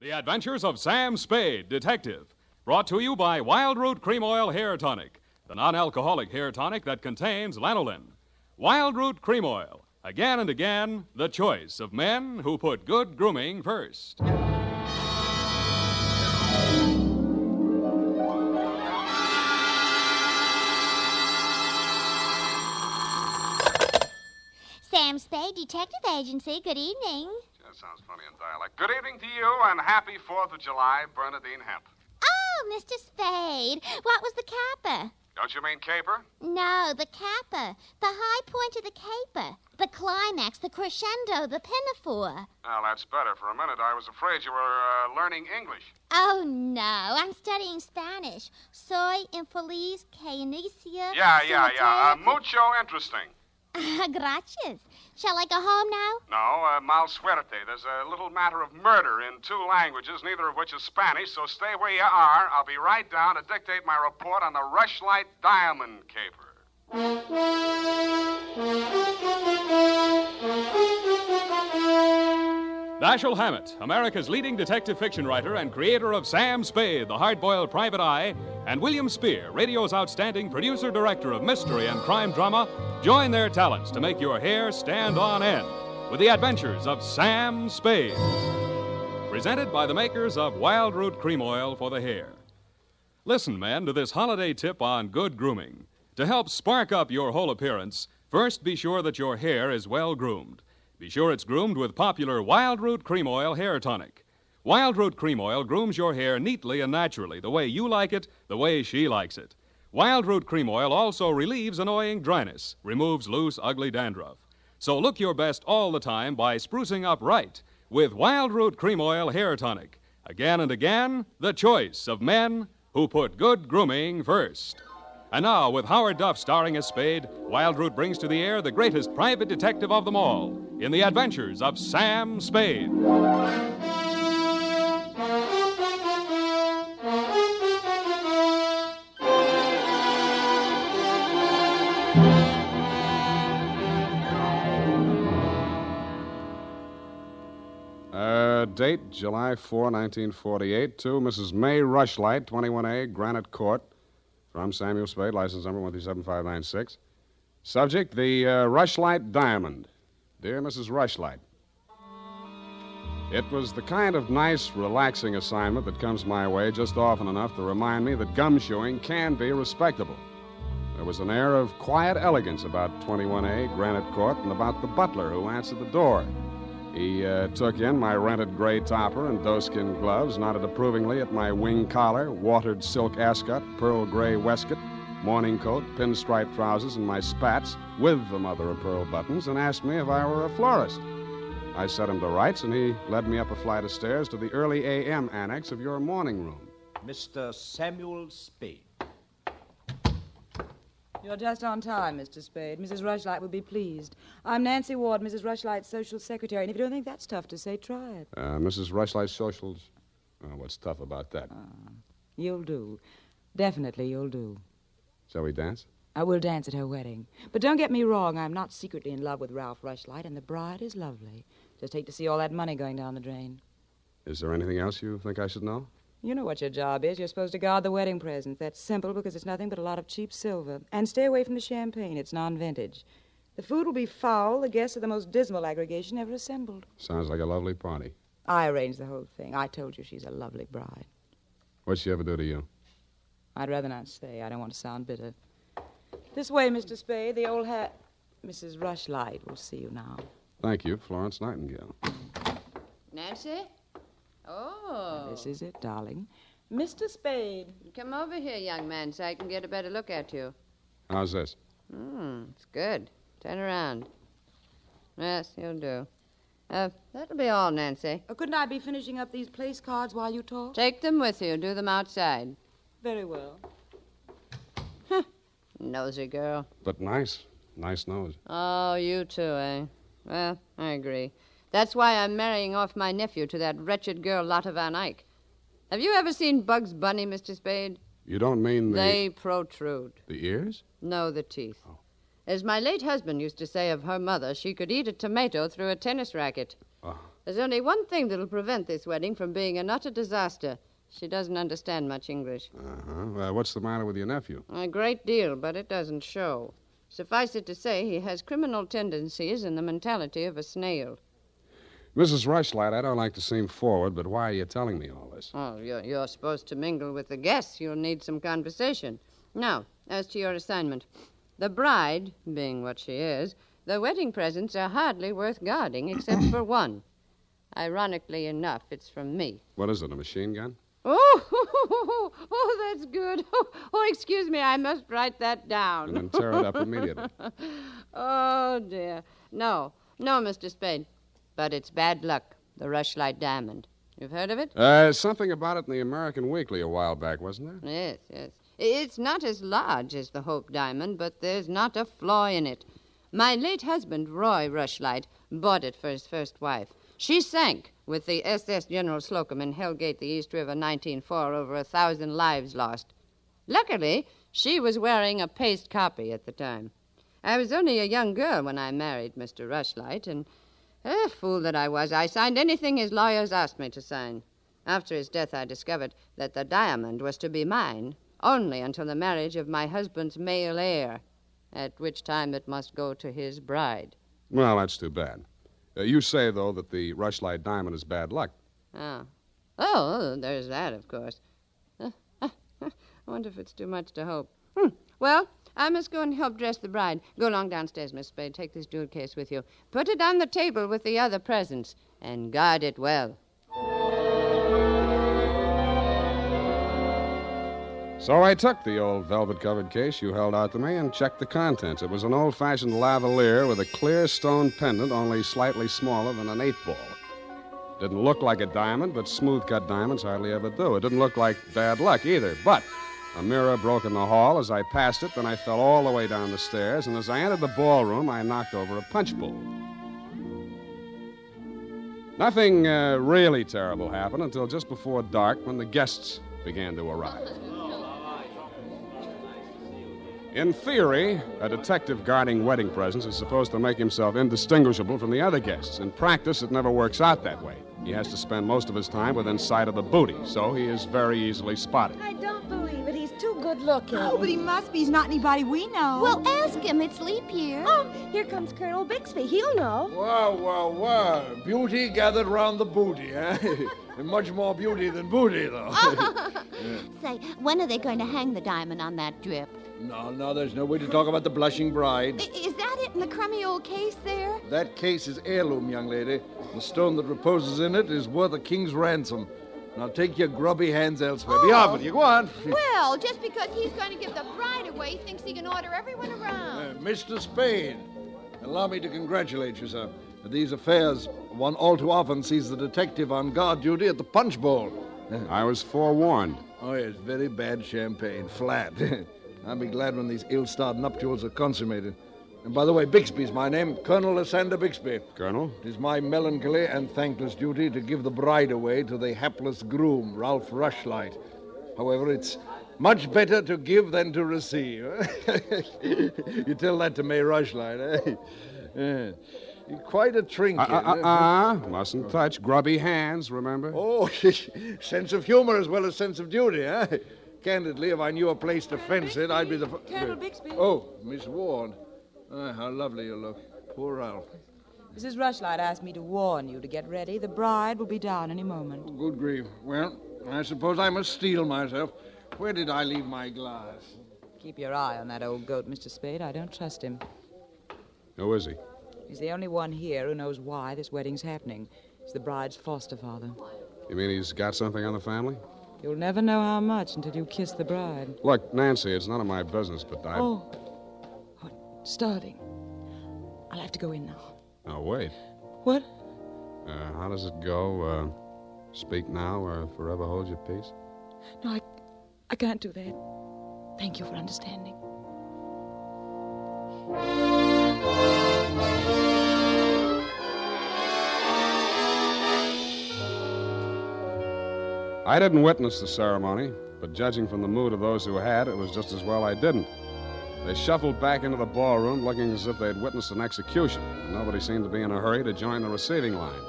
The Adventures of Sam Spade, Detective. Brought to you by Wild Root Cream Oil Hair Tonic, the non-alcoholic hair tonic that contains lanolin. Wild Root Cream Oil. Again and again, the choice of men who put good grooming first. Sam Spade, Detective Agency. Good evening. That sounds funny in dialect. Good evening to you, and happy 4th of July, Bernadine Hemp. Oh, Mr. Spade. What was the capper? Don't you mean caper? No, the capper. The high point of the caper. The climax, the crescendo, the pinafore. Well, that's better. For a minute, I was afraid you were learning English. Oh, no. I'm studying Spanish. Soy infeliz que inicia... Yeah. Mucho interesting. Gracias. Shall I go home now? No, mal suerte. There's a little matter of murder in 2 languages, neither of which is Spanish, so stay where you are. I'll be right down to dictate my report on the Rushlight diamond caper. Dashiell Hammett, America's leading detective fiction writer and creator of Sam Spade, the hard-boiled private eye, and William Spear, radio's outstanding producer-director of mystery and crime drama, join their talents to make your hair stand on end with the adventures of Sam Spade. Presented by the makers of Wild Root Cream Oil for the hair. Listen, men, to this holiday tip on good grooming. To help spark up your whole appearance, first be sure that your hair is well groomed. Be sure it's groomed with popular Wild Root Cream Oil Hair Tonic. Wild Root Cream Oil grooms your hair neatly and naturally, the way you like it, the way she likes it. Wild Root Cream Oil also relieves annoying dryness, removes loose, ugly dandruff. So look your best all the time by sprucing up right with Wild Root Cream Oil Hair Tonic. Again and again, the choice of men who put good grooming first. And now, with Howard Duff starring as Spade, Wild Root brings to the air the greatest private detective of them all in the adventures of Sam Spade. Date, July 4, 1948, to Mrs. May Rushlight, 21A, Granite Court, from Samuel Spade, license number 137596. Subject, the Rushlight Diamond. Dear Mrs. Rushlight, it was the kind of nice, relaxing assignment that comes my way just often enough to remind me that gumshoeing can be respectable. There was an air of quiet elegance about 21A, Granite Court, and about the butler who answered the door. He took in my rented gray topper and doeskin gloves, nodded approvingly at my wing collar, watered silk ascot, pearl gray waistcoat, morning coat, pinstripe trousers, and my spats with the mother-of-pearl buttons, and asked me if I were a florist. I set him to rights, and he led me up a flight of stairs to the early A.M. annex of your morning room. Mr. Samuel Spade. You're just on time, Mr. Spade. Mrs. Rushlight will be pleased. I'm Nancy Ward, Mrs. Rushlight's social secretary, and if you don't think that's tough to say, try it. Mrs. Rushlight's socials? What's tough about that? You'll do. Definitely you'll do. Shall we dance? I will dance at her wedding. But don't get me wrong, I'm not secretly in love with Ralph Rushlight, and the bride is lovely. Just hate to see all that money going down the drain. Is there anything else you think I should know? You know what your job is. You're supposed to guard the wedding presents. That's simple because it's nothing but a lot of cheap silver. And stay away from the champagne. It's non-vintage. The food will be foul. The guests are the most dismal aggregation ever assembled. Sounds like a lovely party. I arranged the whole thing. I told you she's a lovely bride. What'd she ever do to you? I'd rather not say. I don't want to sound bitter. This way, Mr. Spade. The old hat. Mrs. Rushlight will see you now. Thank you, Florence Nightingale. Nancy? Oh. This is it, darling. Mr. Spade. Come over here, young man, so I can get a better look at you. How's this? It's good. Turn around. Yes, you'll do. That'll be all, Nancy. Couldn't I be finishing up these place cards while you talk? Take them with you. Do them outside. Very well. Nosy girl. But nice. Nice nose. Oh, you too, eh? Well, I agree. That's why I'm marrying off my nephew to that wretched girl, Lotte Van Eyck. Have you ever seen Bugs Bunny, Mr. Spade? You don't mean the... They protrude. The ears? No, the teeth. Oh. As my late husband used to say of her mother, she could eat a tomato through a tennis racket. Oh. There's only one thing that'll prevent this wedding from being an utter disaster. She doesn't understand much English. Uh-huh. What's the matter with your nephew? A great deal, but it doesn't show. Suffice it to say, he has criminal tendencies and the mentality of a snail. Mrs. Rushlight, I don't like to seem forward, but why are you telling me all this? Oh, you're supposed to mingle with the guests. You'll need some conversation. Now, as to your assignment. The bride, being what she is, the wedding presents are hardly worth guarding except for one. Ironically enough, it's from me. What is it, a machine gun? Oh, that's good. Oh, excuse me, I must write that down. And then tear it up immediately. Oh, dear. No, Mr. Spade. But it's bad luck, the Rushlight diamond. You've heard of it? Something about it in the American Weekly a while back, wasn't there? Yes. It's not as large as the Hope diamond, but there's not a flaw in it. My late husband, Roy Rushlight, bought it for his first wife. She sank with the SS General Slocum in Hellgate, the East River, 1904, over 1,000 lives lost. Luckily, she was wearing a paste copy at the time. I was only a young girl when I married Mr. Rushlight, and fool that I was, I signed anything his lawyers asked me to sign. After his death, I discovered that the diamond was to be mine only until the marriage of my husband's male heir, at which time it must go to his bride. Well, that's too bad. You say, though, that the Rushlight diamond is bad luck. Oh, there's that, of course. I wonder if it's too much to hope. Well, I must go and help dress the bride. Go along downstairs, Miss Spade. Take this jewel case with you. Put it on the table with the other presents, and guard it well. So I took the old velvet-covered case you held out to me and checked the contents. It was an old-fashioned lavalier with a clear stone pendant only slightly smaller than an 8-ball. Didn't look like a diamond, but smooth-cut diamonds hardly ever do. It didn't look like bad luck either, but a mirror broke in the hall as I passed it, then I fell all the way down the stairs, and as I entered the ballroom, I knocked over a punch bowl. Nothing really terrible happened until just before dark when the guests began to arrive. In theory, a detective guarding wedding presents is supposed to make himself indistinguishable from the other guests. In practice, it never works out that way. He has to spend most of his time within sight of the booty, so he is very easily spotted. I don't believe it. He's too good looking. Oh, but he must be. He's not anybody we know. Well, ask him. It's leap year. Oh, here comes Colonel Bixby. He'll know. Wow. Beauty gathered round the booty, eh? And much more beauty than booty, though. Say, when are they going to hang the diamond on that drip? No, there's no way to talk about the blushing bride. Is that it in the crummy old case there? That case is heirloom, young lady. The stone that reposes in it is worth a king's ransom. Now take your grubby hands elsewhere. Be off with you. Go on. Well, just because he's going to give the bride away, he thinks he can order everyone around. Mr. Spade, allow me to congratulate you, sir. At these affairs, one all too often sees the detective on guard duty at the punch bowl. I was forewarned. Oh, yes, very bad champagne. Flat. I'll be glad when these ill-starred nuptials are consummated. And by the way, Bixby's my name, Colonel Lysander Bixby. Colonel? It is my melancholy and thankless duty to give the bride away to the hapless groom, Ralph Rushlight. However, it's much better to give than to receive. You tell that to May Rushlight, eh? Quite a trinket. Mustn't touch. Grubby hands, remember? Oh, sense of humor as well as sense of duty, eh? Candidly, if I knew a place to fence it, I'd be the... Colonel Bixby. Oh, Miss Ward. How lovely you look. Poor Ralph. Mrs. Rushlight asked me to warn you to get ready. The bride will be down any moment. Good grief. Well, I suppose I must steel myself. Where did I leave my glass? Keep your eye on that old goat, Mr. Spade. I don't trust him. Who is he? He's the only one here who knows why this wedding's happening. He's the bride's foster father. You mean he's got something on the family? You'll never know how much until you kiss the bride. Look, Nancy, it's none of my business, but I... Oh, starting. I'll have to go in now. Now, wait. What? How does it go? Speak now or forever hold your peace? No, I can't do that. Thank you for understanding. I didn't witness the ceremony, but judging from the mood of those who had, it was just as well I didn't. They shuffled back into the ballroom looking as if they'd witnessed an execution, and nobody seemed to be in a hurry to join the receiving line.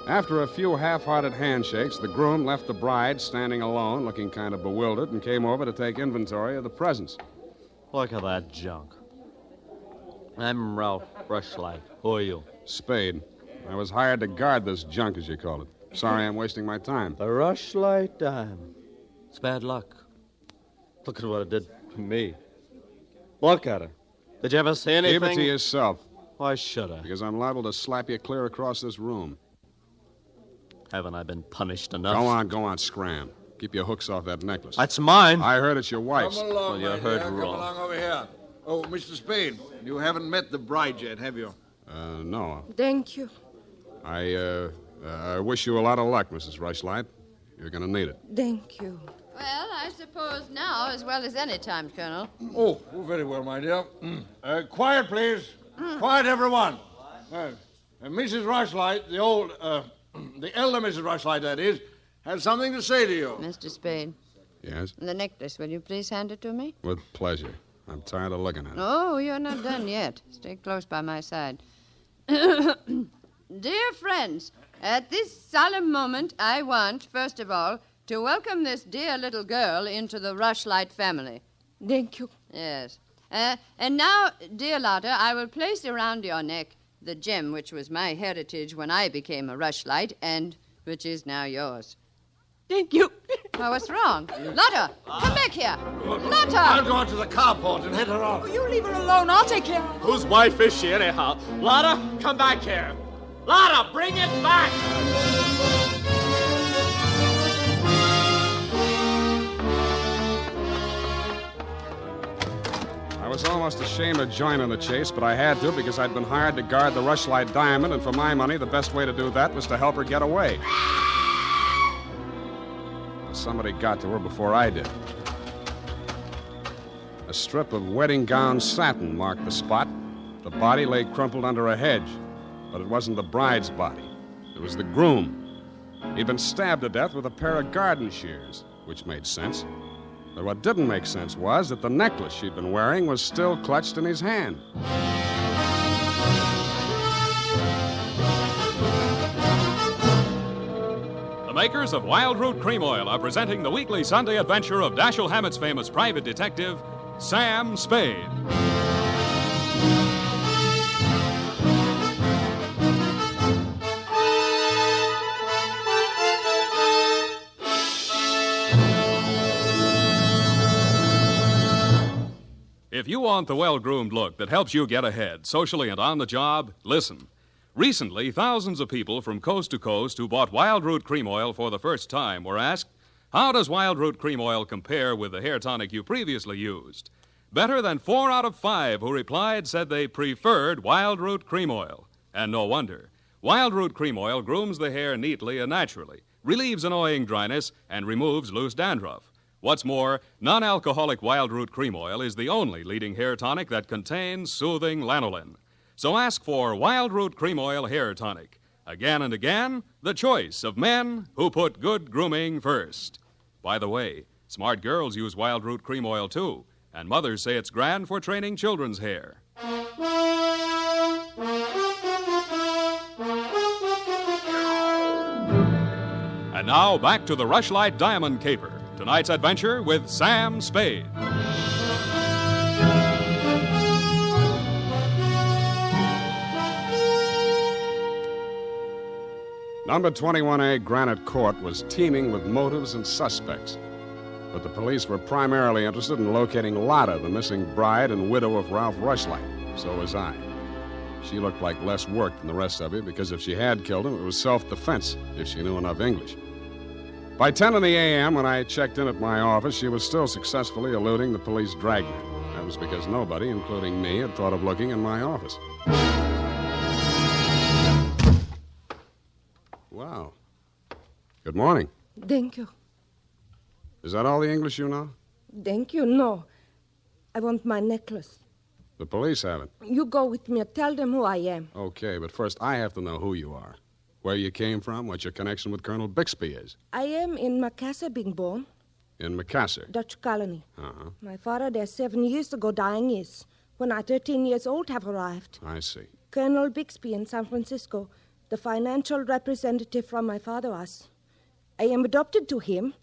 After a few half-hearted handshakes, the groom left the bride standing alone, looking kind of bewildered, and came over to take inventory of the presents. Look at that junk. I'm Ralph Rushlight. Who are you? Spade. I was hired to guard this junk, as you call it. Sorry I'm wasting my time. The Rushlight dime. It's bad luck. Look at what it did to me. Look at her. Did you ever see anything? Keep it to yourself. Why should I? Because I'm liable to slap you clear across this room. Haven't I been punished enough? Go on, scram. Keep your hooks off that necklace. That's mine. I heard it's your wife's. Come along, Well, you my heard dear. wrong. Come along over here. Oh, Mr. Spade, you haven't met the bride yet, have you? No. Thank you. I wish you a lot of luck, Mrs. Rushlight. You're going to need it. Thank you. Well, I suppose now, as well as any time, Colonel. Oh, very well, my dear. Quiet, please. Quiet, everyone. Mrs. Rushlight, the elder Mrs. Rushlight, that is, has something to say to you. Mr. Spade, Yes? the necklace, will you please hand it to me? With pleasure. I'm tired of looking at it. Oh, you're not done yet. Stay close by my side. Dear friends, at this solemn moment, I want, first of all, to welcome this dear little girl into the Rushlight family. Thank you. Yes. And now, dear Lotta, I will place around your neck the gem which was my heritage when I became a Rushlight and which is now yours. Thank you. Oh, what's wrong? Lotta, come back here. I'll Lotta! go out to the carport and head her off. You leave her alone. I'll take care of her. Whose wife is she, anyhow? Lotta, come back here. Lotta, bring it back! I was almost ashamed of joining the chase, but I had to because I'd been hired to guard the Rushlight diamond, and for my money, the best way to do that was to help her get away. Somebody got to her before I did. A strip of wedding gown satin marked the spot. The body lay crumpled under a hedge, but it wasn't the bride's body. It was the groom. He'd been stabbed to death with a pair of garden shears, which made sense. But what didn't make sense was that the necklace she'd been wearing was still clutched in his hand. The makers of Wild Root Cream Oil are presenting the weekly Sunday adventure of Dashiell Hammett's famous private detective, Sam Spade. If you want the well-groomed look that helps you get ahead, socially and on the job, listen. Recently, thousands of people from coast to coast who bought Wild Root Cream Oil for the first time were asked, how does Wild Root Cream Oil compare with the hair tonic you previously used? Better than 4 out of 5 who replied said they preferred Wild Root Cream Oil. And no wonder. Wild Root Cream Oil grooms the hair neatly and naturally, relieves annoying dryness, and removes loose dandruff. What's more, non-alcoholic Wild Root Cream Oil is the only leading hair tonic that contains soothing lanolin. So ask for Wild Root Cream Oil Hair Tonic. Again and again, the choice of men who put good grooming first. By the way, smart girls use Wild Root Cream Oil too, and mothers say it's grand for training children's hair. And now back to the Rushlight Diamond Caper. Tonight's adventure with Sam Spade. Number 21A Granite Court was teeming with motives and suspects. But the police were primarily interested in locating Lotta, the missing bride and widow of Ralph Rushlight. So was I. She looked like less work than the rest of you because if she had killed him, it was self-defense, if she knew enough English. By 10 in the a.m., when I checked in at my office, she was still successfully eluding the police dragnet. That was because nobody, including me, had thought of looking in my office. Wow. Good morning. Thank you. Is that all the English you know? Thank you. No. I want my necklace. The police have it. You go with me. Tell them who I am. Okay, but first I have to know who you are. Where you came from, what your connection with Colonel Bixby is. I am in Macassar being born. In Macassar? Dutch colony. Uh-huh. My father there 7 years ago dying is. When I 13 years old have arrived. I see. Colonel Bixby in San Francisco. the financial representative from my father was. I am adopted to him,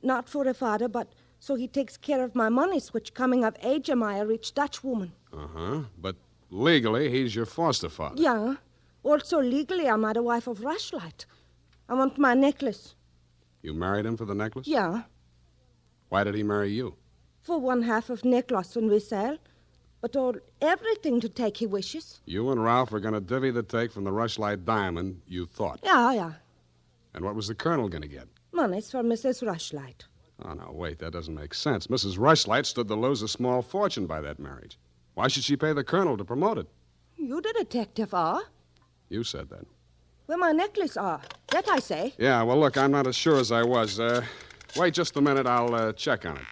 not for a father, but so he takes care of my monies, which coming of age am I a rich Dutch woman. Uh-huh. But legally, he's your foster father. Yeah. Also, legally, I'm the wife of Rushlight. I want my necklace. You married him for the necklace? Yeah. Why did he marry you? For one half of necklace when we sell. But everything to take he wishes. You and Ralph are going to divvy the take from the Rushlight diamond, you thought. Yeah. And what was the colonel going to get? Money's for Mrs. Rushlight. Oh, no, wait, that doesn't make sense. Mrs. Rushlight stood to lose a small fortune by that marriage. Why should she pay the colonel to promote it? You the detective are? You said that. Where my necklace are. That I say. Yeah, well, look, I'm not as sure as I was. Wait just a minute, I'll check on it.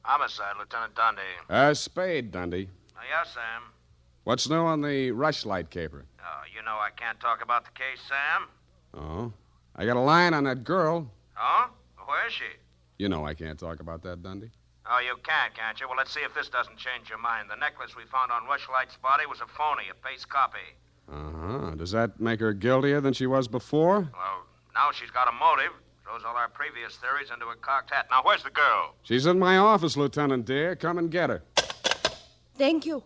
Homicide, Lieutenant Dundee. Spade, Dundee. Yes, Sam. What's new on the Rushlight caper? Oh, you know I can't talk about the case, Sam. Oh? I got a line on that girl. Oh? Where is she? You know I can't talk about that, Dundee. Oh, you can't you? Well, let's see if this doesn't change your mind. The necklace we found on Rushlight's body was a phony, a paste copy. Uh-huh. Does that make her guiltier than she was before? Well, now she's got a motive. Throws all our previous theories into a cocked hat. Now, where's the girl? She's in my office, Lieutenant dear. Come and get her. Thank you.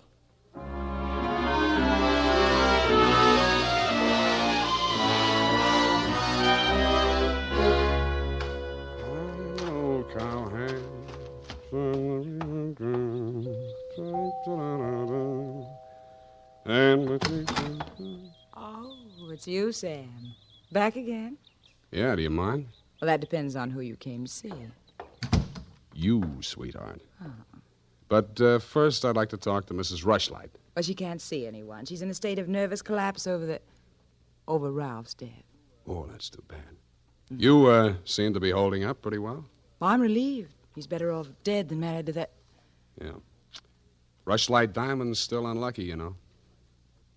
Oh, cowhand. Oh, it's you, Sam. Back again? Yeah, do you mind? Well, that depends on who you came to see. You, sweetheart. Oh. But first, I'd like to talk to Mrs. Rushlight. Well, she can't see anyone. She's in a state of nervous collapse over Ralph's death. Oh, that's too bad. You seem to be holding up pretty well. Well, I'm relieved. He's better off dead than married to that. Yeah. Rushlight diamond's still unlucky, you know.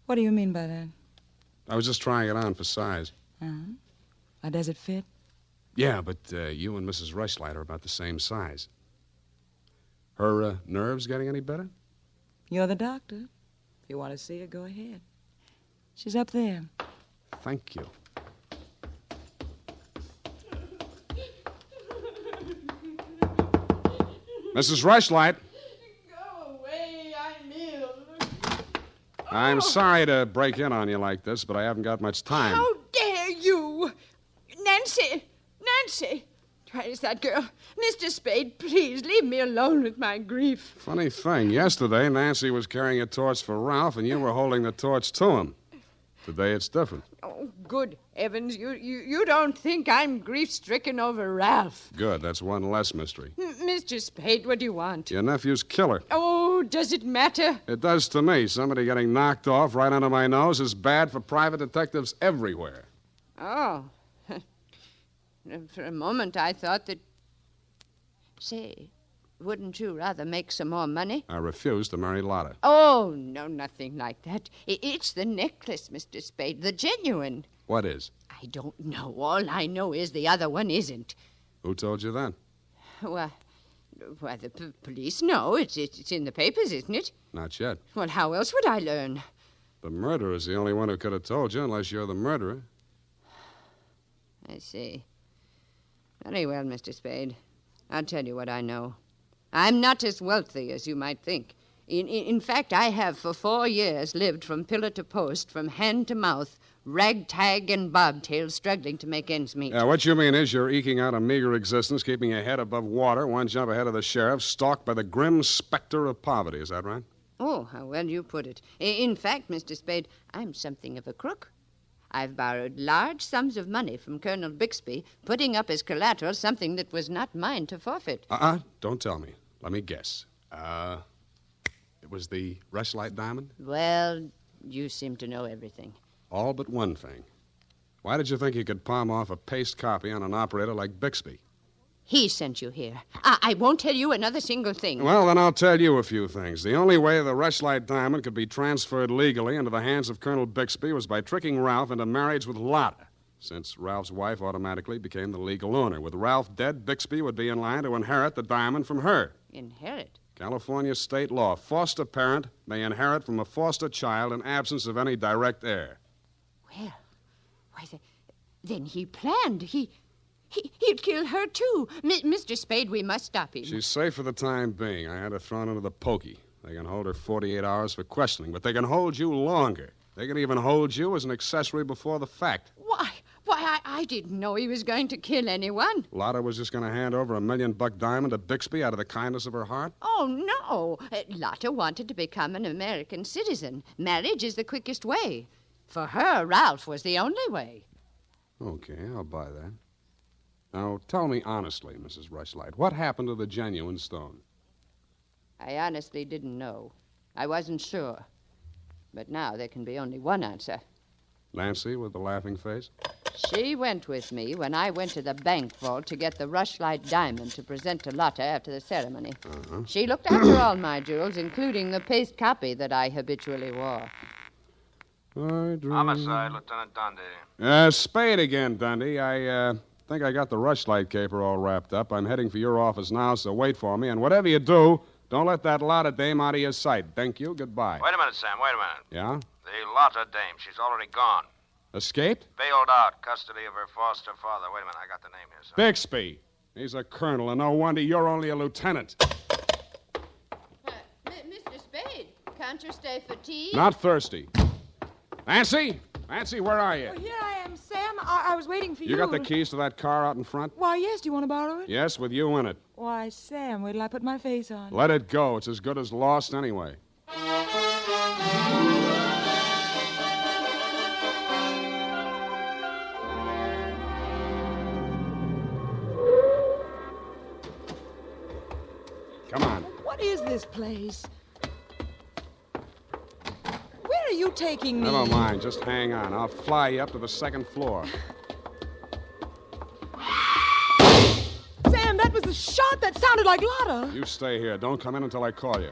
What do you mean by that? I was just trying it on for size. Uh-huh. Does it fit? Yeah, but you and Mrs. Rushlight are about the same size. Her nerves getting any better? You're the doctor. If you want to see her, go ahead. She's up there. Thank you. Mrs. Rushlight. Go away, I'm ill. I'm sorry to break in on you like this, but I haven't got much time. How dare you? Nancy! Where's that girl? Mr. Spade, please leave me alone with my grief. Funny thing, yesterday Nancy was carrying a torch for Ralph and you were holding the torch to him. Today it's different. Oh, good heavens, you don't think I'm grief-stricken over Ralph. Good, that's one less mystery. Mr. Spade, what do you want? Your nephew's killer. Oh, does it matter? It does to me. Somebody getting knocked off right under my nose is bad for private detectives everywhere. Oh. For a moment, I thought that... Say, wouldn't you rather make some more money? I refuse to marry Lotta. Oh, no, nothing like that. It's the necklace, Mr. Spade, the genuine. What is? I don't know. All I know is the other one isn't. Who told you that? Well, the police know. It's in the papers, isn't it? Not yet. Well, how else would I learn? The murderer's the only one who could have told you, unless you're the murderer. I see. Very well, Mr. Spade. I'll tell you what I know. I'm not as wealthy as you might think. In fact, I have for 4 years lived from pillar to post, from hand to mouth, ragtag and bobtail, struggling to make ends meet. Yeah, what you mean is you're eking out a meager existence, keeping your head above water, one jump ahead of the sheriff, stalked by the grim specter of poverty. Is that right? Oh, how well you put it. In fact, Mr. Spade, I'm something of a crook. I've borrowed large sums of money from Colonel Bixby, putting up as collateral something that was not mine to forfeit. Don't tell me. Let me guess. It was the Rushlight diamond? Well, you seem to know everything. All but one thing. Why did you think you could palm off a paste copy on an operator like Bixby? He sent you here. I won't tell you another single thing. Well, then I'll tell you a few things. The only way the Rushlight diamond could be transferred legally into the hands of Colonel Bixby was by tricking Ralph into marriage with Lotta, since Ralph's wife automatically became the legal owner. With Ralph dead, Bixby would be in line to inherit the diamond from her. Inherit? California state law. Foster parent may inherit from a foster child in absence of any direct heir. Well, why, then he planned. He'd kill her, too. Mr. Spade, we must stop him. She's safe for the time being. I had her thrown into the pokey. They can hold her 48 hours for questioning, but they can hold you longer. They can even hold you as an accessory before the fact. Why, I didn't know he was going to kill anyone. Lotta was just going to hand over $1 million diamond to Bixby out of the kindness of her heart? Oh, no. Lotta wanted to become an American citizen. Marriage is the quickest way. For her, Ralph was the only way. Okay, I'll buy that. Now, tell me honestly, Mrs. Rushlight, what happened to the genuine stone? I honestly didn't know. I wasn't sure. But now there can be only one answer. Nancy with the laughing face? She went with me when I went to the bank vault to get the Rushlight diamond to present to Lotta after the ceremony. Uh-huh. She looked after all my jewels, including the paste copy that I habitually wore. Homicide, Lieutenant Dundee. Spade again, Dundee. I think I got the Rushlight caper all wrapped up. I'm heading for your office now, so wait for me. And whatever you do, don't let that Lotta dame out of your sight. Thank you. Goodbye. Wait a minute, Sam. Wait a minute. Yeah? The Lotta dame, she's already gone. Escaped? Bailed out. Custody of her foster father. Wait a minute. I got the name here, son. Bixby. He's a colonel, and no wonder you're only a lieutenant. Mr. Spade, can't you stay for tea? Not thirsty. Nancy? Nancy, where are you? Oh, here I am, Sam. I was waiting for you. You got the keys to that car out in front? Why, yes. Do you want to borrow it? Yes, with you in it. Why, Sam, wait till I put my face on. Let it go. It's as good as lost anyway. Come on. What is this place? Where are you taking me? Never mind. Just hang on. I'll fly you up to the second floor. Sam, that was a shot that sounded like Lotta. You stay here. Don't come in until I call you.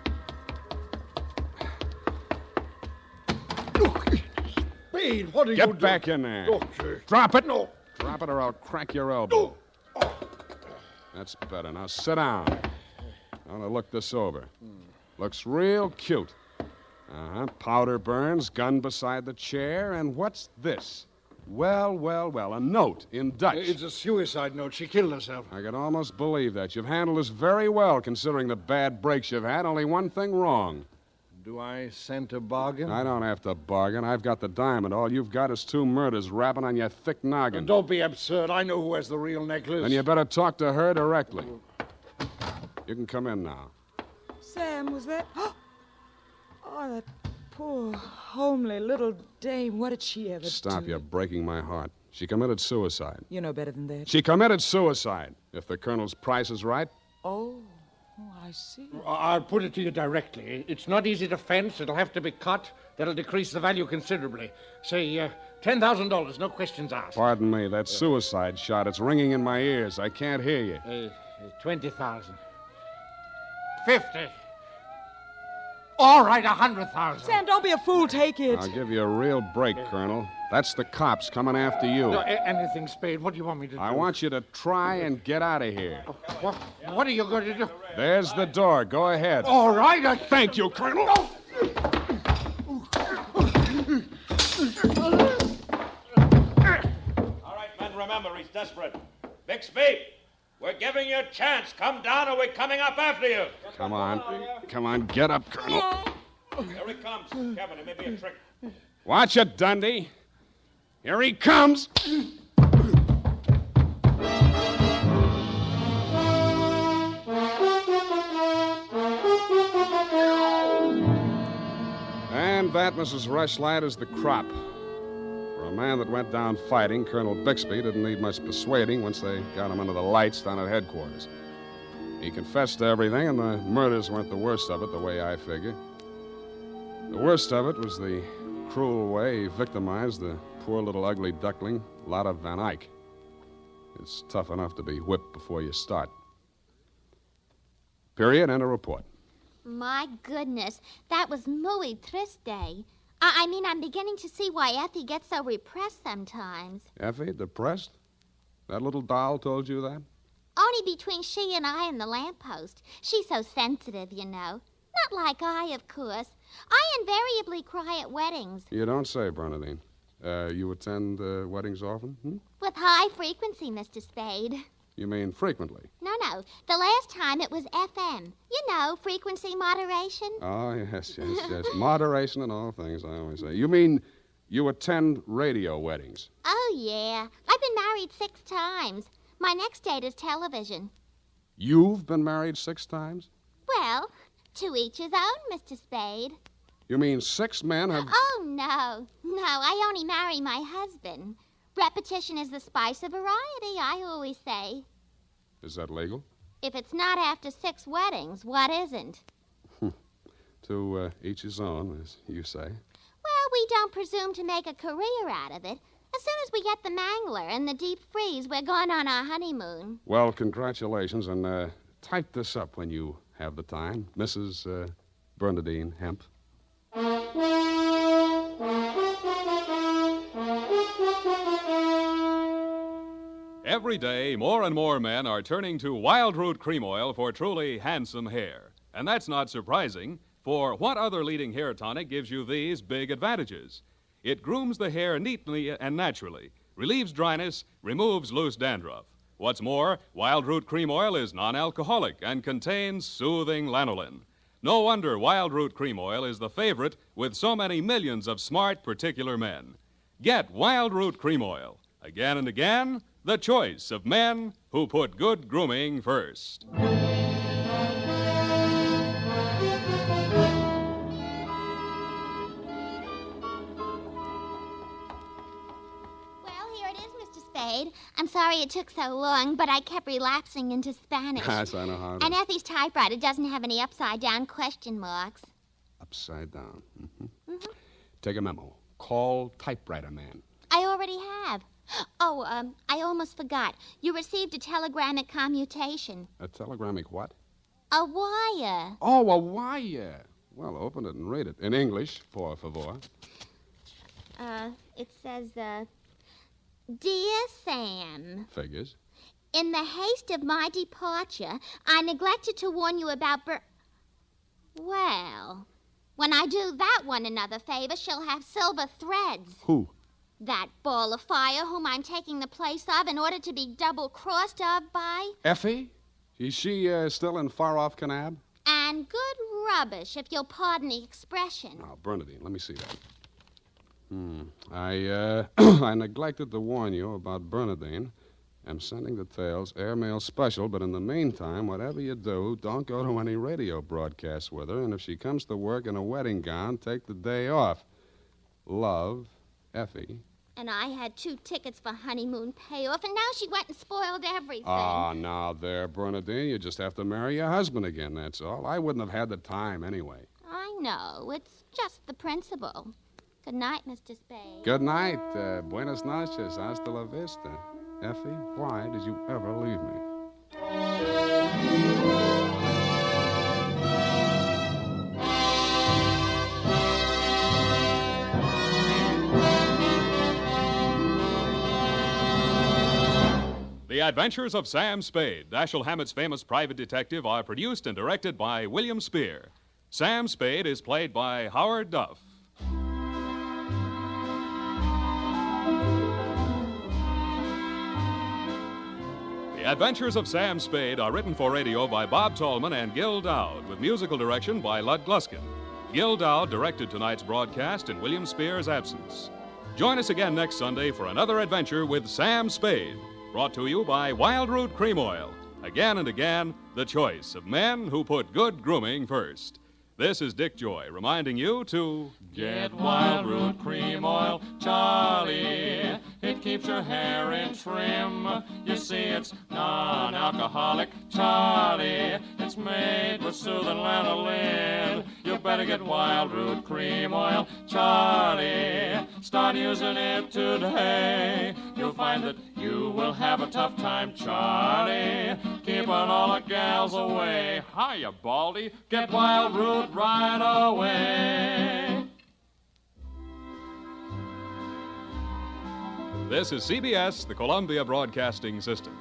Spade, what are you Get doing? back in there. Oh, sir. Drop it. No. Drop it or I'll crack your elbow. That's better. Now sit down. I want to look this over. Looks real cute. Uh-huh. Powder burns, gun beside the chair, and what's this? Well, a note in Dutch. It's a suicide note. She killed herself. I could almost believe that. You've handled this very well, considering the bad breaks you've had. Only one thing wrong. Do I scent a bargain? I don't have to bargain. I've got the diamond. All you've got is 2 murders rapping on your thick noggin. Don't be absurd. I know who has the real necklace. Then you better talk to her directly. You can come in now. Sam, was that... Oh, that poor, homely little dame. What did she ever do? Stop, you're breaking my heart. She committed suicide. You know better than that. She committed suicide. If the colonel's price is right. Oh, I see. I'll put it to you directly. It's not easy to fence. It'll have to be cut. That'll decrease the value considerably. Say, $10,000, no questions asked. Pardon me, that suicide shot. It's ringing in my ears. I can't hear you. 20,000. 50. All right, 100,000. Sam, don't be a fool. Take it. I'll give you a real break, Colonel. That's the cops coming after you. No, anything, Spade. What do you want me to do? I want you to try and get out of here. What are you going to do? There's the door. Go ahead. All right. Thank you, Colonel. All right, men, remember, he's desperate. Bixby, we're giving you a chance. Come down or we're coming up after you. Come on. Come on, get up, Colonel. Here he comes. Kevin, it may be a trick. Watch it, Dundee. Here he comes. And that, Mrs. Rushlight, is the crop. For a man that went down fighting, Colonel Bixby didn't need much persuading once they got him under the lights down at headquarters. He confessed to everything, and the murders weren't the worst of it, the way I figure. The worst of it was the cruel way he victimized the poor little ugly duckling, Lotta Van Eyck. It's tough enough to be whipped before you start. Period. End of report. My goodness, that was muy triste. I mean, I'm beginning to see why Effie gets so repressed sometimes. Effie, depressed? That little doll told you that? Only only between she and I and the lamppost. She's so sensitive, you know. Not like I, of course. I invariably cry at weddings. You don't say, Bernadine. You attend weddings often? With high frequency, Mr. Spade. You mean frequently? No. The last time it was FM. You know, frequency moderation. Oh, yes. Moderation in all things, I always say. You mean you attend radio weddings? Oh, yeah. I've been married 6 times. My next date is television. You've been married 6 times? Well, to each his own, Mr. Spade. You mean 6 men have... Oh, no. No, I only marry my husband. Repetition is the spice of variety, I always say. Is that legal? If it's not after 6 weddings, what isn't? To each his own, as you say. Well, we don't presume to make a career out of it. As soon as we get the mangler and the deep freeze, we're going on our honeymoon. Well, congratulations, and type this up when you have the time. Mrs. Bernadine Hemp. Every day, more and more men are turning to Wild Root Cream Oil for truly handsome hair. And that's not surprising, for what other leading hair tonic gives you these big advantages? It grooms the hair neatly and naturally, relieves dryness, removes loose dandruff. What's more, Wild Root Cream Oil is non-alcoholic and contains soothing lanolin. No wonder Wild Root Cream Oil is the favorite with so many millions of smart, particular men. Get Wild Root Cream Oil. Again and again, the choice of men who put good grooming first. I'm sorry it took so long, but I kept relapsing into Spanish. Yes, I know how it And is. Effie's typewriter doesn't have any upside-down question marks. Upside down. Take a memo. Call typewriter man. I already have. Oh, I almost forgot. You received a telegrammic commutation. A telegrammic what? A wire. Oh, a wire. Well, open it and read it. In English, por favor. It says, Dear Sam. Figures. In the haste of my departure, I neglected to warn you about Well, when I do that one another favor, she'll have silver threads. Who? That ball of fire whom I'm taking the place of in order to be double-crossed of by. Effie? Is she still in far-off Kanab? And good rubbish, if you'll pardon the expression. Now, Bernadine, let me see that. I neglected to warn you about Bernadine. I'm sending details, airmail special, but in the meantime, whatever you do, don't go to any radio broadcasts with her, and if she comes to work in a wedding gown, take the day off. Love, Effie. And I had 2 tickets for honeymoon payoff, and now she went and spoiled everything. Ah, now there, Bernadine, you just have to marry your husband again, that's all. I wouldn't have had the time anyway. I know. It's just the principle. Good night, Mr. Spade. Good night. Buenas noches. Hasta la vista. Effie, why did you ever leave me? The Adventures of Sam Spade, Dashiell Hammett's famous private detective, are produced and directed by William Spear. Sam Spade is played by Howard Duff. The Adventures of Sam Spade are written for radio by Bob Tallman and Gil Dowd, with musical direction by Lud Gluskin. Gil Dowd directed tonight's broadcast in William Spear's absence. Join us again next Sunday for another adventure with Sam Spade, brought to you by Wild Root Cream Oil. Again and again, the choice of men who put good grooming first. This is Dick Joy reminding you to get Wild Root Cream Oil, Charlie. It keeps your hair in trim. You see, it's non-alcoholic, Charlie. It's made with soothing lanolin. You better get Wild Root Cream Oil, Charlie. Start using it today. You'll find that you will have a tough time, Charlie. Keeping all the gals away. Hiya, Baldy. Get Wild Root right away. This is CBS, the Columbia Broadcasting System.